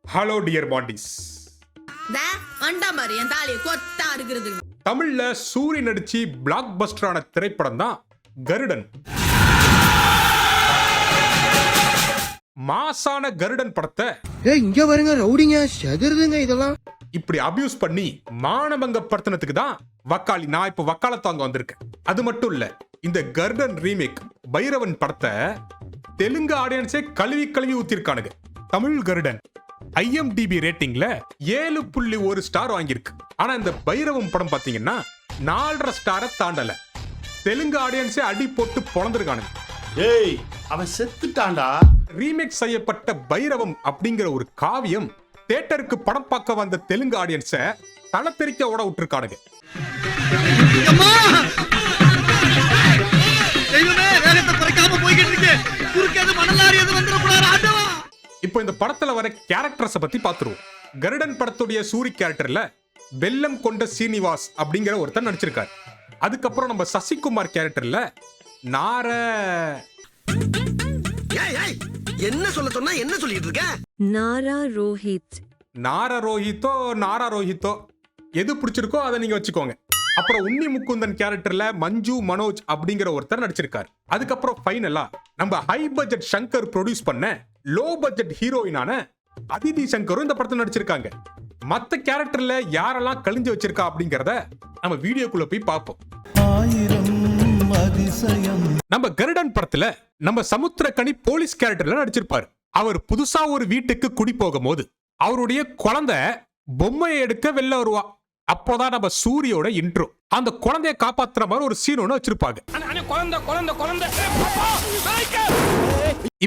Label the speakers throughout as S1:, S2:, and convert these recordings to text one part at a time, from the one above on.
S1: Hello dear பாண்டிஸ். தமிழ்ல சூரி நடிச்சு black பஸ்டரான திரைப்படம் தான் கருடன். மாசான கருடன் படத்தை
S2: இங்க பாருங்க ரவுடிங்க செதறுதுங்க இதெல்லாம்
S1: இப்படி அபியூஸ் பண்ணி மானபங்க படுத்தினதுக்கு தான் வக்காலி நான் இப்ப வக்காலத்தாங்க வந்திருக்கேன். அது மட்டும் இல்ல, இந்த கருடன் ரீமேக் பைரவன் படத்தை தெலுங்கு ஆடியன்ஸே கழுவி ஊத்திருக்கானுங்க. தமிழ் கருடன் IMDb ரேட்டிங்ல 7.1 ஸ்டார் வாங்கியிருக்கு. ஆனா இந்த பைரவம் படம் பாத்தீங்கன்னா 4.5 ஸ்டாரை தாண்டல. தெலுங்கு ஆடியன்ஸே அடி போட்டு பொழந்திருக்கானுங்க.
S3: ஏய் அவன் செத்துட்டான்டா.
S1: ரீமேக் செய்யப்பட்ட பைரவம் அப்படிங்கிற ஒரு காவியம் தியேட்டருக்கு படம் பார்க்க வந்த தெலுங்கு ஆடியன்ஸை தலை தெறிக்க ஓட விட்டுருக்கானுங்க. இப்போ இந்த படத்துல வர கேரக்டர்ஸ் பத்தி பாத்துருவோம். கருடன் படத்துடைய சூரி கேரக்டர்ல வெல்லம் கொண்ட சீனிவாஸ் அப்படிங்கிற ஒருத்தர் நடிச்சிருக்காரு. அதுக்கப்புறம் நம்ம சசிகுமார் கேரக்டர்ல
S4: என்ன சொல்ல சொன்னா என்ன சொல்லிட்டு இருக்க?
S1: நாரா ரோஹித்தோ எது பிடிச்சிருக்கோ அதை நீங்க வச்சுக்கோங்க. அப்புறம் உன்னி முக்குந்தன் கேரக்டர்ல மஞ்சு மனோஜ் அப்படிங்கிற ஒருத்தர் நடிச்சிருக்காரு. அதுக்கப்புறம் ஃபைனலா நம்ம ஹை பட்ஜெட் சங்கர் ப்ரொடியூஸ் பண்ண லோ பட்ஜெட் ஹீரோயினான அதிதி சங்கரும் இந்த படத்துல நடிச்சிருக்காங்க. மத்த கேரக்டர்ல யாரெல்லாம் கழிஞ்சு வச்சிருக்கா அப்படிங்கறத நம்ம வீடியோக்குள்ள போய் பார்ப்போம். நம்ம கருடன் படத்துல நம்ம சமுத்திரக்கனி போலீஸ் கேரக்டர்ல நடிச்சிருப்பாரு. அவர் புதுசா ஒரு வீட்டுக்கு குடி போகும் போது அவருடைய குழந்தை பொம்மையை எடுக்க வெளில வருவா. அப்போதான் நம்ம சூரியோட இன்ட்ரோ. அந்த குழந்தைய காப்பாத்துற மாதிரி ஒரு சீன் ஒண்ணு வச்சிருப்பாங்க.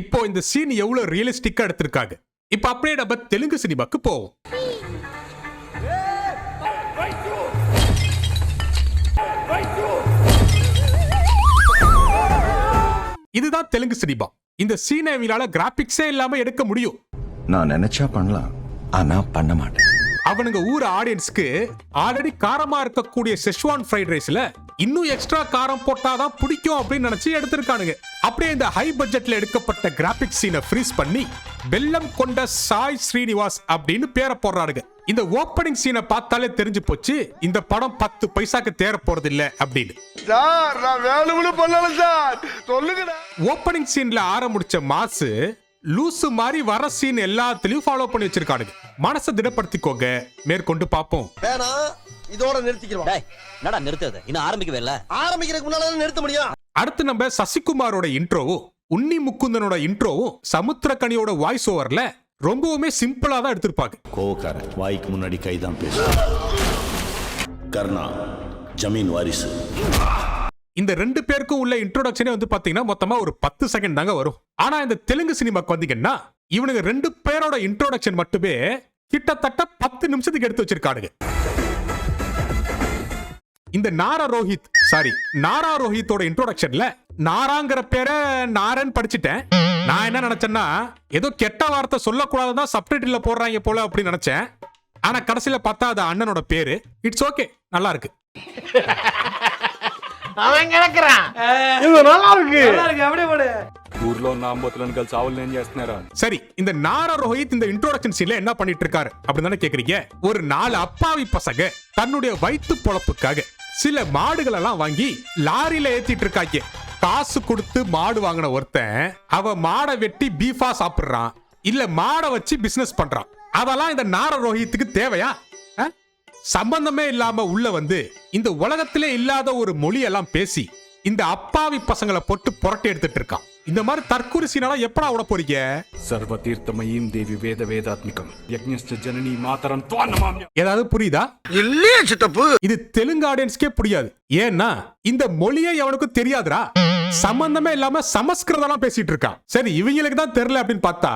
S1: இப்போ இந்த சீன் எவ்வளவு ரியலிஸ்டிக்கா எடுத்திருக்காங்க. இப்ப அப்படியே நம்ம தெலுங்கு சினிமாக்கு போவோம். இதுதான் தெலுங்கு சினிமா. இந்த சீனை இவங்களால கிராபிக்ஸே இல்லாம எடுக்க முடியும்.
S5: நான் நினைச்சா பண்ணலாம், ஆனா பண்ண மாட்டேன்.
S1: அவனுங்க ஊர் ஆடியன்ஸ்க்கு ஆல்ரெடி காரமா இருக்கக்கூடிய செஷ்வான் ஃப்ரைட் ரைஸ்ல இன்னும் எக்ஸ்ட்ரா காரம் போட்டாதான் பிடிக்கும் அப்படின்னு நினைச்சு எடுத்திருக்கானுங்க. அப்படியே இந்த ஹை பட்ஜெட்ல எடுக்கப்பட்ட கிராபிக்ஸ் சீனை ஃப்ரீஸ் பண்ணி வெல்லம் கொண்ட சாய் ஸ்ரீனிவாஸ் அப்படின்னு பேரை போடுறாருங்க. இந்த ஓப்பனிங் சீனை பார்த்தாலே தெரிஞ்சு போச்சு இந்த படம் 10 பைசாக்கு தேர போறது இல்ல அப்படின்னு. ஓப்பனிங் சீன்ல ஆரம்பிச்ச மாசு லூசு மாதிரி வர சீன் எல்லாத்துலயும் ஃபாலோ பண்ணி வச்சிருக்கானுங்க. மனசை திடப்படுத்திக்கோங்க, மேற்கொண்டு பாப்போம்.
S4: இதோட நிறுத்திக்கிறோம்.
S6: என்னடா நிறுத்துறது? இன்னும் ஆரம்பிக்கவே இல்ல.
S4: ஆரம்பிக்கிறதுக்கு முன்னால நிறுத்த முடியும்.
S1: அடுத்து நம்ம சசிகுமாரோட இன்ட்ரோவும் உன்னி முக்குந்தனோட இன்ட்ரோவும் சமுத்திரக்கனியோட வாய்ஸ் ஓவர்ல ரொம்பவுமே சிம்பிளா தான் எடுத்திருப்பாங்க.
S3: கோவக்கார வாய்க்கு முன்னாடி கைதான் பேசு. கர்ணா ஜமீன் வாரிசு.
S1: இந்த 2 பேருக்கும் உள்ள இன்ட்ரோடக்ஷனே வந்து பாத்தீங்கன்னா மொத்தமா ஒரு 10 செகண்ட் தாங்க வரும். ஆனா இந்த தெலுங்கு சினிமாக்கு வந்தீங்கன்னா இவனுங்க 2 பேரோட இன்ட்ரோடக்ஷன் மட்டுமே கிட்டத்தட்ட 10 நிமிஷத்துக்கு எடுத்து வச்சிருக்கானுங்க. இந்த நாரா ரோஹித்தோட இன்ட்ரோடக்ஷன்ல நாராங்கிற பேரை நாரன் படிச்சுட்டேன். நான் என்ன நினைச்சேன்னா ஏதோ கெட்ட வார்த்தை சொல்லக்கூடாதுதான் சப்டைட்டில்ல போடுறாங்க போல அப்படின்னு நினைச்சேன். ஆனா கடைசியில பார்த்தா அது அண்ணனோட பேரு. இட்ஸ் ஓகே, நல்லா இருக்கு.
S4: அவன் கிடக்குறான். இது நல்லா இருக்கு. அப்படியே போடு.
S7: ఊర్లో నాంబోతులను కలిసి ఆవులు ఏం చేస్తున్నారా?
S1: சரி, இந்த நாரா ரோஹித் இந்த இன்ட்ரோடக்ஷன் சீன்ல என்ன பண்ணிட்டு இருக்காரு அப்படின்னு தானே கேக்குறீங்க. ஒரு 4 அப்பாவி பசங்க தன்னுடைய வயிற்று பொழப்புக்காக சில மாடுகள் எல்லாம் வாங்கி லாரியில ஏத்திட்டு இருக்காங்க. காசு கொடுத்து மாடு வாங்கின ஒருத்தன் அவ மாடை வெட்டி பீஃபா சாப்பிடுறான், இல்ல மாடை வச்சு பிசினஸ் பண்றான். அதெல்லாம் இந்த நாரா ரோஹித்துக்கு தேவையா? சம்பந்தமே இல்லாம உள்ள வந்து இந்த உலகத்திலே இல்லாத ஒரு மொழியெல்லாம் பேசி இந்த அப்பாவி பசங்களை போட்டு புரட்டி எடுத்துட்டு இருக்கான். இந்த மாதிரி தற்குறிசினால எப்படா விட போறீங்க?
S7: సర్వతీర్థమయీం దేవి వేద వేదాత్మికం యజ్ఞశ్చ జననీ మాతరం త్వాం నమామ్యం.
S1: ஏதாவது புரியுதா?
S4: இல்லையே சித்தப்பு.
S1: இது தெலுங்கு ஆடியன்ஸ்க்கே புரியாது. ஏன்னா இந்த மொழியே எவனுக்கு தெரியாதுடா. சம்பந்தமே இல்லாம சமஸ்கிருதம் பேசிட்டு இருக்கான். சரி, இவங்களுக்கு தான் தெரியல அப்படின்னு பார்த்தா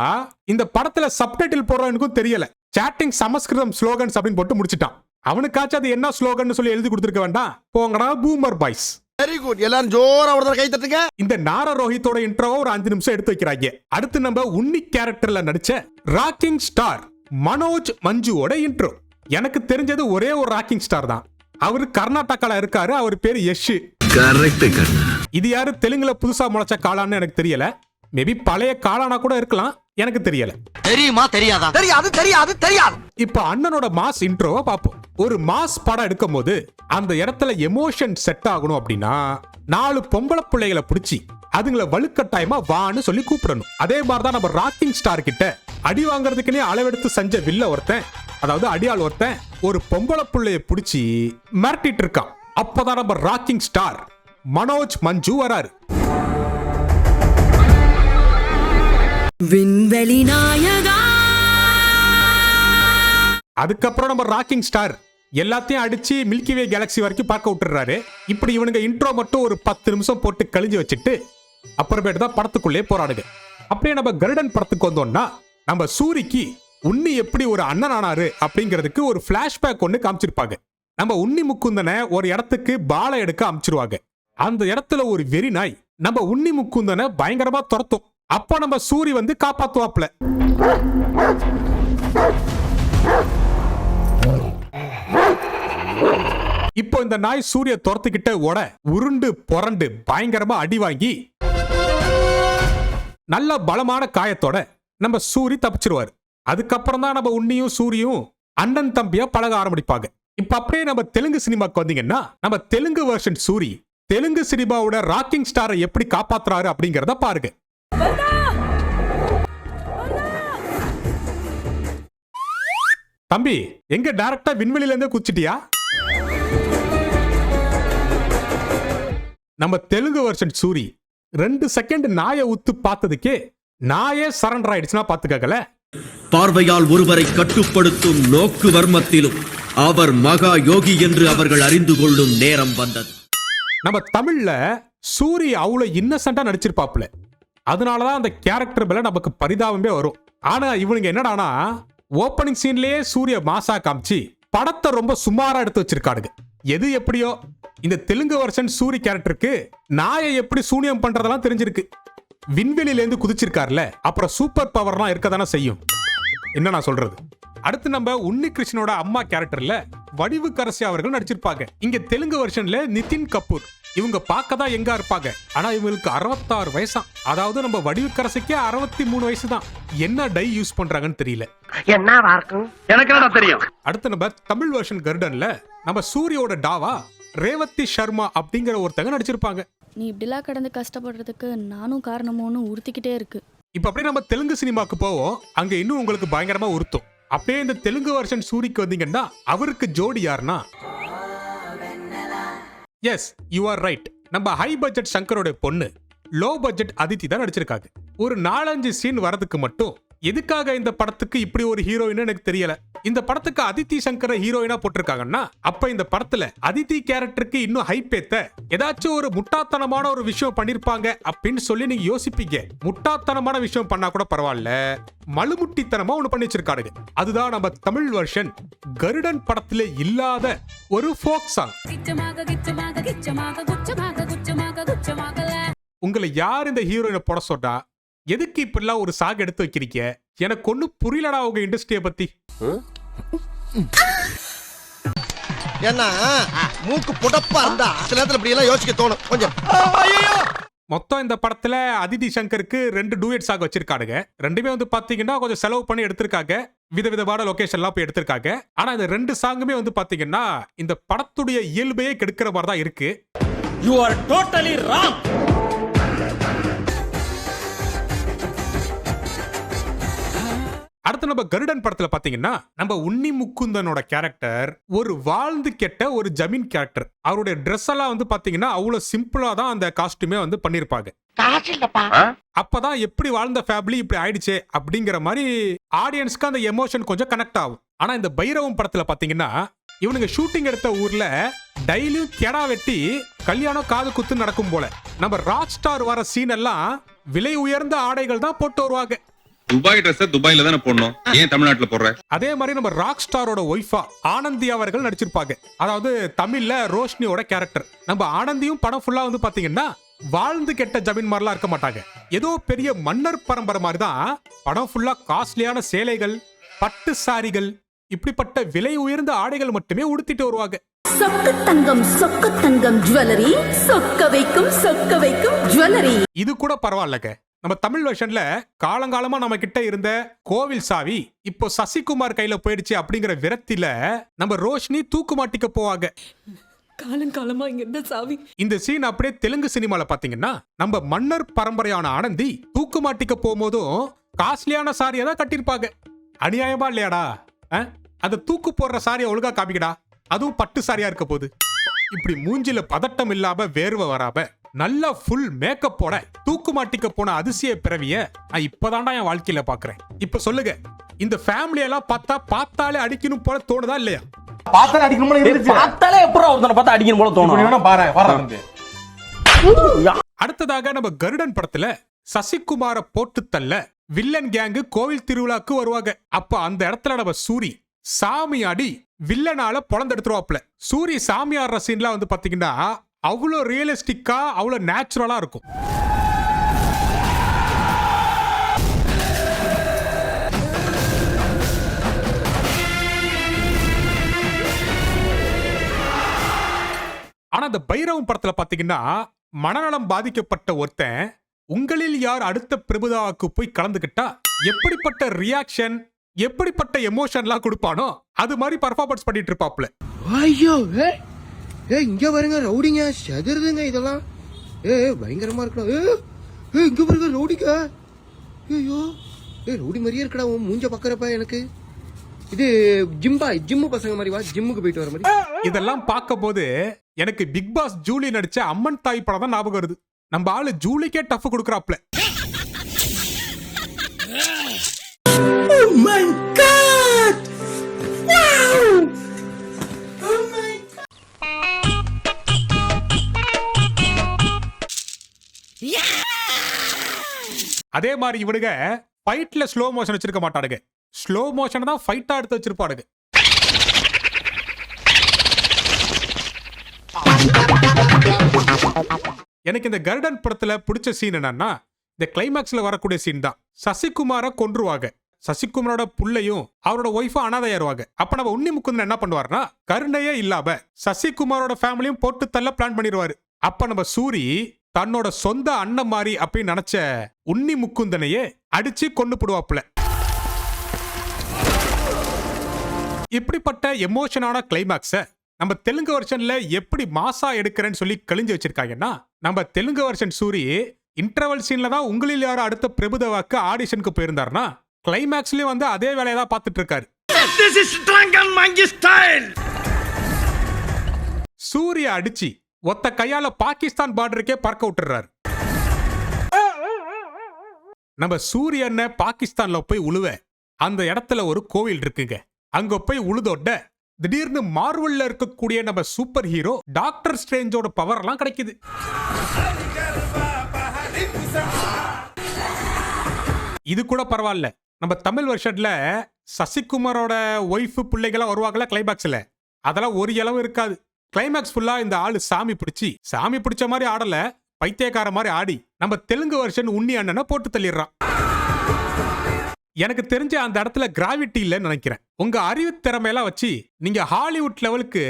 S1: இந்த படத்துல சப்டைட்டில் போடுறவனுக்கும் தெரியல. சாட்டிங் சமஸ்கிருதம் ஸ்லோகன்ஸ் அப்படின்னு போட்டு முடிச்சிட்டான். அவனுக்காச்சும் அது என்ன ஸ்லோகன் சொல்லி எழுதி கொடுத்துருக்க வேண்டாம். போங்கடா பூமர் பாய்ஸ்.
S4: Very good. எல்லாரும் ஜோரா ஒரு கை தட்டுங்க.
S1: இந்த நாரா ரோஹித்தோட இன்ட்ரோவை ஒரு 5 நிமிஷம் எடுத்து வைக்கிறாங்க. அடுத்து நம்ம உன்னி கேரக்டர்ல நடிச்ச ராக்கிங் ஸ்டார் மனோஜ் மஞ்சுவோட இன்ட்ரோ. எனக்கு தெரிஞ்சது ஒரே ஒரு ராக்கிங் ஸ்டார் தான். அவரு கர்நாடகால இருக்காரு. அவர் பேரு யஷ்.
S5: கரெக்ட்.
S1: இது யாரு தெலுங்குல புதுசா முளைச்ச காளான்னு எனக்கு தெரியல. மேபி பழைய காளானா கூட இருக்கலாம். எனக்கு தெரியல.
S6: தெரியுமா தெரியாதா? தெரியாது.
S1: இப்ப அண்ணனோட மாஸ் இன்ட்ரோவை பார்ப்போம். ஒரு மாஸ் படம் எடுக்கும் போது அந்த இடத்துல எமோஷன் செட் ஆகணும் அப்படின்னா 4 பொம்பளை பிள்ளைகளை பிடிச்சி அதுங்களை வலுக்கட்டாயமா வான்னு சொல்லி கூப்பிடணும். அதே மாதிரிதான் நம்ம ராக்கிங் ஸ்டார் கிட்ட அடி வாங்குறதுக்குன்னே அளவெடுத்து செஞ்ச வில்ல ஒருத்தன், அதாவது அடியாள் ஒருத்தன் ஒரு பொம்பளை பிள்ளைய பிடிச்சி மிரட்டிட்டு இருக்கான். அப்பதான் நம்ம ராக்கிங் ஸ்டார் மனோஜ் மஞ்சு வராரு.
S8: விண்வெளி நாயகா.
S1: அதுக்கப்புறம் நம்ம ராக்கிங் ஸ்டார் எல்லாத்தையும் அடிச்சு மில்கி வே கேலக்சி வரைக்கும் பார்க்க விட்டுறாரு. இப்படி இவனுங்க இன்ட்ரோ மட்டும் ஒரு 10 நிமிஷம் போட்டு கழிஞ்சு வச்சுட்டு அப்புறமேட்டு தான் படத்துக்குள்ளே போறானுங்க. அப்படியே நம்ம கருடன் படத்துக்கு வந்தோம்னா நம்ம சூரிக்கு உன்னி எப்படி ஒரு அண்ணன் ஆனாரு அப்படிங்கிறதுக்கு ஒரு பிளாஷ்பேக் ஒன்று காமிச்சிருப்பாங்க. நம்ம உன்னி முக்குந்தனை ஒரு இடத்துக்கு பாலை எடுக்க அமைச்சிருவாங்க. அந்த இடத்துல ஒரு வெறி நாய் நம்ம உன்னி முக்குந்தனை பயங்கரமா துரத்தும். அப்ப நம்ம சூரி வந்து காப்பாத்துவாப்ல. இப்போ இந்த நாய் சூரிய துரத்துக்கிட்ட ஓட உருண்டு புரண்டு பயங்கரமா அடி வாங்கி நல்ல பலமான காயத்தோட நம்ம சூரி தப்பிச்சிருவாரு. அதுக்கப்புறம் தான் நம்ம உன்னியும் சூரியும் அண்ணன் தம்பியா பழக ஆரம்பிப்பாங்க. இப்ப அப்படியே நம்ம தெலுங்கு சினிமாக்கு வந்தீங்கன்னா நம்ம தெலுங்கு வெர்ஷன் சூரி தெலுங்கு சினிமாவோட ராக்கிங் ஸ்டாரை எப்படி காப்பாத்துறாரு அப்படிங்கறத பாருங்க. தம்பி எங்க டைரக்டா விண்வெளியில இருந்தே குச்சிட்டியா? நம்ம தெலுங்கு வெர்ஷன் சூரி 2 செகண்ட் நாயை உத்து பார்த்ததுக்கே நாயே சரண்டர் ஆயிடுச்சுன்னா பாத்துக்கல.
S9: பார்வையால் ஒருவரை கட்டுப்படுத்தும் நோக்கு வர்மத்திலும் அவர் மகா யோகி என்று அவர்கள் அறிந்து கொள்ளும் நேரம் வந்தது.
S1: நம்ம தமிழ்ல சூரி அவ்வளவு இன்னசென்ட்டா நடிச்சிருப்பாப்ல. அதனாலதான் அந்த கேரக்டர் மேல நமக்கு பரிதாபமே வரும். ஆனா இவனுங்க என்னடானா ஓப்பனிங் சீன்லயே சூரிய மாசா காமிச்சு படத்தை ரொம்ப சுமாரா எடுத்து வச்சிருக்கானுங்க. எது எப்படியோ இந்த தெலுங்கு வெர்ஷன் சூரி கேரக்டருக்கு நாயை எப்படி சூனியம் பண்றதெல்லாம் தெரிஞ்சிருக்கு. விண்வெளியில இருந்து குதிச்சிருக்காருல, அப்புறம் சூப்பர் பவர்லாம் இருக்கதானே செய்யும். என்ன நான் சொல்றது. அடுத்து நம்ம உன்னி கிருஷ்ணனோட அம்மா கேரக்டர்ல வடிவுக்கரசி அவர்கள் நடிச்சிருப்பாங்க. இங்க தெலுங்கு வெர்ஷன்ல நிதின் கபூர். இவங்க பார்க்கதான் எங்க இருப்பாங்க, ஆனா இவங்களுக்கு 66 வயசா. அதாவது நம்ம வடிவுக்கரசிக்கே 63 வயசு தான். என்ன டை யூஸ் பண்றாங்கன்னு தெரியல.
S4: எனக்கு என்ன தெரியும்.
S1: அடுத்து நம்ம தமிழ் வெர்ஷன் கருடன்ல நம்ம சூரியோட டாவா ரேவதி சர்மா அப்படிங்கிற ஒருத்தங்க நடிச்சிருப்பாங்க.
S10: நீ இப்படிலாம் கடந்து கஷ்டப்படுறதுக்கு நானும் காரணமோன்னு உறுத்திக்கிட்டே இருக்கு.
S1: இப்ப அப்படியே நம்ம தெலுங்கு சினிமாக்கு போவோம். அங்க இன்னும் உங்களுக்கு பயங்கரமா உறுத்தும். அப்படியே இந்த தெலுங்கு வெர்ஷன் சூரிக்கு வந்தீங்கன்னா அவருக்கு ஜோடி யாருன்னா, எஸ் யூ ஆர் ரைட், நம்ம ஹை பட்ஜெட் சங்கரோட பொண்ணு லோ பட்ஜெட் அதித்தி தான் நடிச்சிருக்காங்க. ஒரு 4-5 சீன் வரதுக்கு மட்டும் எதுக்காக இந்த படத்துக்கு இப்படி ஒரு ஹீரோயின் எனக்கு தெரியல. இந்த படத்துக்கு அதித்தி சங்கரை ஹீரோயினா போட்டிருக்காங்கன்னா அப்ப இந்த படத்துல அதித்தி கேரக்டருக்கு இன்னும் ஹைப் ஏத்த ஏதாச்சும் ஒரு முட்டாத்தனமான ஒரு விஷயம் பண்ணிருப்பாங்க அப்படின்னு சொல்லி நீங்க யோசிப்பீங்க. முட்டாத்தனமான விஷயம் பண்ணா கூட பரவாயில்ல, மலுமுட்டித்தனமா ஒண்ணு பண்ணி வச்சிருக்கானுங்க. அதுதான் நம்ம தமிழ் வெர்ஷன் கருடன் படத்துல இல்லாத ஒரு ஃபோக் சாங். உங்களை யார் இந்த ஹீரோயினை போட சொன்னா, எதுக்கு இப்பெல்லாம் ஒரு சாக் எடுத்து வைக்கிறீங்க? எனக்கு ஒண்ணு புரியலடா உங்க இண்டஸ்ட்ரியை பத்தி.
S2: ஏன்னா மூக்கு புடப்பா இருந்தா சில நேரத்துல இப்படி எல்லாம் யோசிக்க தோணும் கொஞ்சம்.
S1: மொத்தம் இந்த படத்துல அதிதி சங்கருக்கு 2 டூயட் சாங் வச்சிருக்கானுங்க. ரெண்டுமே வந்து பாத்தீங்கன்னா கொஞ்சம் செலவு பண்ணி எடுத்திருக்காங்க. விதவிதமான லொகேஷன்லாம் போய் எடுத்திருக்காங்க. ஆனா இந்த 2 சாங்குமே வந்து பாத்தீங்கன்னா இந்த படத்துடைய இயல்பையே கெடுக்கிற மாதிரி தான் இருக்கு.
S9: You are totally wrong.
S1: அடுத்து நம்ம கருடன் படத்துல பாத்தீங்கன்னா நம்ம உன்னி முக்குந்தனோட கேரக்டர் ஒரு வாழ்ந்து கெட்ட ஒரு ஜமீன் கேரக்டர். அவருடைய ட்ரெஸ் எல்லாம் வந்து பாத்தீங்கன்னா அவ்வளவு சிம்பிளா தான் அந்த காஸ்டியூமே வந்து பண்ணிருப்பாங்க. அப்பதான் எப்படி வாழ்ந்த ஃபேமிலி இப்படி ஆயிடுச்சே அப்படிங்கிற மாதிரி ஆடியன்ஸ்க்கு அந்த எமோஷன் கொஞ்சம் கனெக்ட் ஆகும். ஆனா இந்த பைரவம் படத்துல பாத்தீங்கன்னா இவனுங்க ஷூட்டிங் எடுத்த ஊர்ல டெய்லியும் கெடா வெட்டி கல்யாணம் காது குத்து நடக்கும் போல. நம்ம ராக் ஸ்டார் வர சீன் எல்லாம் விலை உயர்ந்த ஆடைகள் தான் போட்டு வருவாங்க.
S11: துபாய் ட்ரெஸ் துபாயில தானே போடணும், ஏன் தமிழ்நாட்டுல போடுற?
S1: அதே மாதிரி நம்ம ராக் ஸ்டாரோட ஒய்ஃபா ஆனந்தி அவர்கள் நடிச்சிருப்பாங்க. அதாவது தமிழ்ல ரோஷினியோட கேரக்டர். நம்ம ஆனந்தியும் படம் ஃபுல்லா வந்து பாத்தீங்கன்னா வாழ்ந்து கெட்ட ஜமீன் மாதிரிலாம் இருக்க மாட்டாங்க. ஏதோ பெரிய மன்னர் பரம்பரை மாதிரி தான் படம் ஃபுல்லா காஸ்ட்லியான சேலைகள், பட்டு சாரிகள், இப்படிப்பட்ட விலை உயர்ந்த ஆடைகள் மட்டுமே உடுத்திட்டு வருவாங்க.
S8: சொக்க தங்கம் ஜுவல்லரி, சொக்க வைக்கும் ஜுவல்லரி.
S1: இது கூட பரவாயில்லங்க. நம்ம தமிழ் வெர்ஷன்ல காலங்காலமா நம்ம கிட்ட இருந்த கோவில் சாவி இப்போ சசிகுமார் கையில போயிடுச்சு அப்படிங்கிற விரக்தியில நம்ம ரோஷினி தூக்கு மாட்டிக்க போவாங்க.
S10: காலங்காலமா இங்க இருந்த சாவி.
S1: இந்த சீன் அப்படியே தெலுங்கு சினிமால பாத்தீங்கன்னா நம்ம மன்னர் பரம்பரையான ஆனந்தி தூக்கு மாட்டிக்க போகும்போதும் காஸ்ட்லியான சாரியை தான் கட்டிருப்பாங்க. அநியாயமா இல்லையாடா? அந்த தூக்கு போடுற சாரியை ஒழுங்கா காமிக்கடா, அதுவும் பட்டு சாரியா இருக்க போது. இப்படி மூஞ்சில பதட்டம் இல்லாம வேர்வை வராம நல்லா ஃபுல் மேக்கப்போட தூக்கு மாட்டிக்க போன அதிசய பிறவிய நான் இப்பதான்டா என் வாழ்க்கையில பாக்குறேன். இப்ப சொல்லுங்க, இந்த ஃபேமிலி எல்லாம் பார்த்தாலே அடிக்கணும் போல தோணுதா இல்லையா?
S4: பார்த்தாலே அடிக்கணும் போல இருந்துச்சு.
S6: பார்த்தாலே எப்பறம் ஒருத்தனை பார்த்தா அடிக்கணும் போல தோணும்.
S4: வேணா பாரு.
S1: அடுத்ததாக நம்ம கருடன் படத்துல சசிகுமார போட்டு தள்ள வில்லன் கேங்கு கோவில் திருவிழாக்கு வருவாங்க. அப்ப அந்த இடத்துல நம்ம சூரி சாமி ஆடி வில்லனால பொழந்தெடுத்துருவாப்ல. சூரி சாமி ஆடுற சீன்லாம் வந்து பாத்தீங்கன்னா அவ்வளோ ரியலிஸ்டிக்கா அவ்வளோ நேச்சுரலா இருக்கும். ஆனா அந்த பைரவம் படத்துல பாத்தீங்கன்னா மனநலம் பாதிக்கப்பட்ட ஒருத்தன் உங்களில் யார் அடுத்த பிரபுதாவுக்கு போய் கலந்துகிட்டா எப்படிப்பட்ட ரியாக்ஷன் எப்படிப்பட்ட எமோஷன்லாம் கொடுப்பானோ அது மாதிரி பர்ஃபார்மன்ஸ் பண்ணிட்டு இருப்பாப்ல.
S2: ஐயோ இங்க பாருங்க ரவுடிங்க செதறுதுங்க இதெல்லாம். பயங்கரமா இருக்கலாம். இங்க பாருங்க ரவுடிக்கா. ஐயோ ரவுடி மாதிரியே இருக்கடா உன் மூஞ்ச பக்கறப்ப. எனக்கு இது ஜிம்மு பசங்க மாதிரி வா, ஜிம்முக்கு போயிட்டு வர மாதிரி.
S1: இதெல்லாம் பார்க்கும்போது எனக்கு பிக் பாஸ் ஜூலி நடிச்ச அம்மன் தாய் படம் தான் ஞாபகம் வருது. நம்ம ஆளு ஜூலிக்கே டஃப் கொடுக்கறாப்ல. அதே மாதிரி இவனுங்க ஃபைட்ல ஸ்லோ மோஷன் வச்சிருக்க மாட்டானுங்க. ஸ்லோ மோஷன் தான் ஃபைட்டா எடுத்து வச்சிருப்பானுங்க. எனக்கு இந்த கருடன் படத்துல பிடிச்ச சீன் என்னன்னா இந்த கிளைமேக்ஸ்ல வரக்கூடிய சீன் தான். சசிகுமார கொன்றுவாங்க. சசிகுமாரோட புள்ளையும் அவரோட ஒய்ஃபும் அனாதையாருவாங்க. அப்ப நம்ம உன்னி முக்குந்தன் என்ன பண்ணுவாருன்னா கருணையே இல்லாம சசிகுமாரோட ஃபேமிலியும் போட்டு தள்ள பிளான் பண்ணிடுவாரு. அப்ப நம்ம சூரி தன்னோட சொந்த அண்ணன் மாதிரி அப்படின்னு நினைச்ச உன்னி முக்குந்தனையே அடிச்சு கொண்டு போடுவாப்புல. இப்படிப்பட்ட எமோஷனான கிளைமேக்ஸ நம்ம தெலுங்கு வெர்ஷன்ல எப்படி மாசா எடுக்கிறேன்னு சொல்லி கழிஞ்சு வச்சிருக்காங்கன்னா நம்ம தெலுங்கு வெர்ஷன் சூரி இன்டர்வல் சீன்ல தான் உங்களில் யாரும் அடுத்த பிரபுதவாக்கு ஆடிஷனுக்கு போயிருந்தாருன்னா கிளைமேக்ஸ்லயும் வந்து அதே வேலையை தான் பார்த்துட்டு இருக்காரு. சூரிய அடிச்சு ஒத்த கையால பாகிஸ்தான் பார்டருக்கே பறக்க விட்டுறாரு. நம்ம சூரியனை பாகிஸ்தான்ல போய் உழுவ அந்த இடத்துல ஒரு கோவில் இருக்குங்க. அங்க போய் உழுதோட திடீர்னு மார்வல்ல இருக்கக்கூடிய நம்ம சூப்பர் ஹீரோ டாக்டர் ஸ்ட்ரேஞ்சோட பவர் எல்லாம் கிடைக்குது. இது கூட பரவாயில்ல. நம்ம தமிழ் வெர்ஷன்ல சசிகுமாரோட ஒய்ஃப் பிள்ளைகளா வருவாங்களா கிளைமேக்ஸ்ல, அதெல்லாம் ஒரு இளவு இருக்காது. கிளைமேக்ஸ் ஃபுல்லா இந்த ஆளு சாமி பிடிச்ச மாதிரி ஆடல, பைத்தியக்கார மாதிரி ஆடி நம்ம தெலுங்கு வெர்ஷன் உன்னி அண்ணனை போட்டு தள்ளிடுறான். எனக்கு தெரிஞ்ச அந்த இடத்துல கிராவிட்டி இல்லைன்னு நினைக்கிறேன். உங்க அறிவு திறமையெல்லாம் வச்சு நீங்க ஹாலிவுட் லெவலுக்கு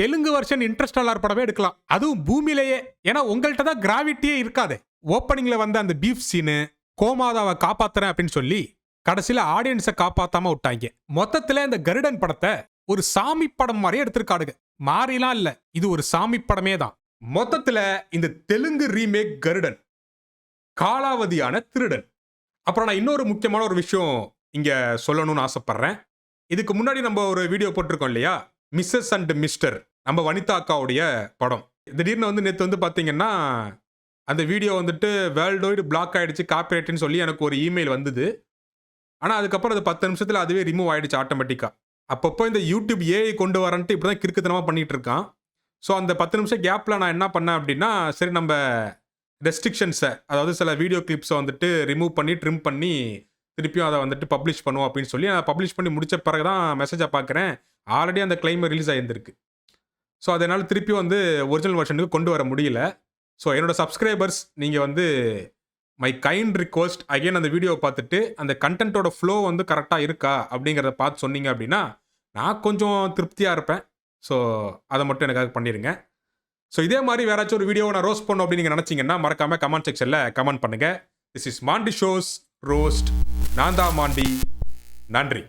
S1: தெலுங்கு வெர்ஷன் இன்ட்ரெஸ்டல்லார் படமே எடுக்கலாம், அதுவும் பூமியிலேயே. ஏன்னா உங்கள்கிட்ட தான் கிராவிட்டியே இருக்காது. ஓப்பனிங்ல வந்து அந்த பீஃப் சீனு கோமாதாவை காப்பாத்துறேன் அப்படின்னு சொல்லி கடைசியில ஆடியன்ஸை காப்பாத்தாம விட்டாங்க. மொத்தத்துல இந்த கருடன் படத்தை ஒரு சாமி படம் மாதிரியே எடுத்திருக்காடுங்க. மாறிலாம் இல்ல, இது ஒரு சாமி படமே தான். மொத்தத்துல இந்த தெலுங்கு ரீமேக் கருடன் காலாவதியான திருடன். அப்புறம் நான் இன்னொரு முக்கியமான ஒரு விஷயம் இங்க சொல்லணும்னு ஆசைப்படுறேன். இதுக்கு முன்னாடி நம்ம ஒரு வீடியோ போட்டிருக்கோம் இல்லையா, மிஸ்ஸஸ் அண்ட் மிஸ்டர், நம்ம வனிதா அக்காவுடைய படம். திடீர்னு வந்து நேற்று வந்து பார்த்தீங்கன்னா அந்த வீடியோ வந்துட்டு வேர்ல்டு வைடு பிளாக் ஆகிடுச்சு, காப்பிரைட்னு சொல்லி எனக்கு ஒரு இமெயில் வந்தது. ஆனால் அதுக்கப்புறம் அது 10 நிமிஷத்தில் அதுவே ரிமூவ் ஆகிடுச்சு ஆட்டோமேட்டிக்காக. அப்பப்போ இந்த யூடியூப் ஏஐ கொண்டு வரன்ட்டு இப்படி தான் கிறுக்குத்தனமாக பண்ணிகிட்டு இருக்கான். ஸோ அந்த 10 நிமிஷம் கேப்பில் நான் என்ன பண்ணேன் அப்படின்னா, சரி நம்ம ரெஸ்ட்ரிக்ஷன்ஸை, அதாவது சில வீடியோ கிளிப்ஸை வந்துட்டு ரிமூவ் பண்ணி ட்ரிம் பண்ணி திருப்பியும் அதை வந்துட்டு பப்ளிஷ் பண்ணுவோம் அப்படின்னு சொல்லி நான் பப்ளிஷ் பண்ணி முடித்த பிறகு தான் மெசேஜை பார்க்குறேன், ஆல்ரெடி அந்த கிளைம் ரிலீஸ் ஆகியிருந்திருக்கு. ஸோ அதனால் திருப்பியும் வந்து ஒரிஜினல் வெர்ஷனுக்கு கொண்டு வர முடியல. ஸோ என்னோடய சப்ஸ்கிரைபர்ஸ், நீங்கள் வந்து மை கைண்ட் ரிக்வஸ்ட் அகெயின் அந்த வீடியோவை பார்த்துட்டு அந்த கண்டென்ட்டோட ஃப்ளோ வந்து கரெக்டாக இருக்கா அப்படிங்கிறத பார்த்து சொன்னீங்க அப்படின்னா நான் கொஞ்சம் திருப்தியாக இருப்பேன். ஸோ அதை மட்டும் எனக்காக பண்ணிடுங்க. ஸோ இதே மாதிரி வேறாச்சும் ஒரு வீடியோவை நான் ரோஸ்ட் பண்ணணும் அப்படின்னு நீங்கள் நினச்சிங்கன்னா மறக்காமல் கமெண்ட் செக்ஷனில் கமெண்ட் பண்ணுங்கள். This is Mandy show's roast. நான் தான் மாண்டி. நன்றி.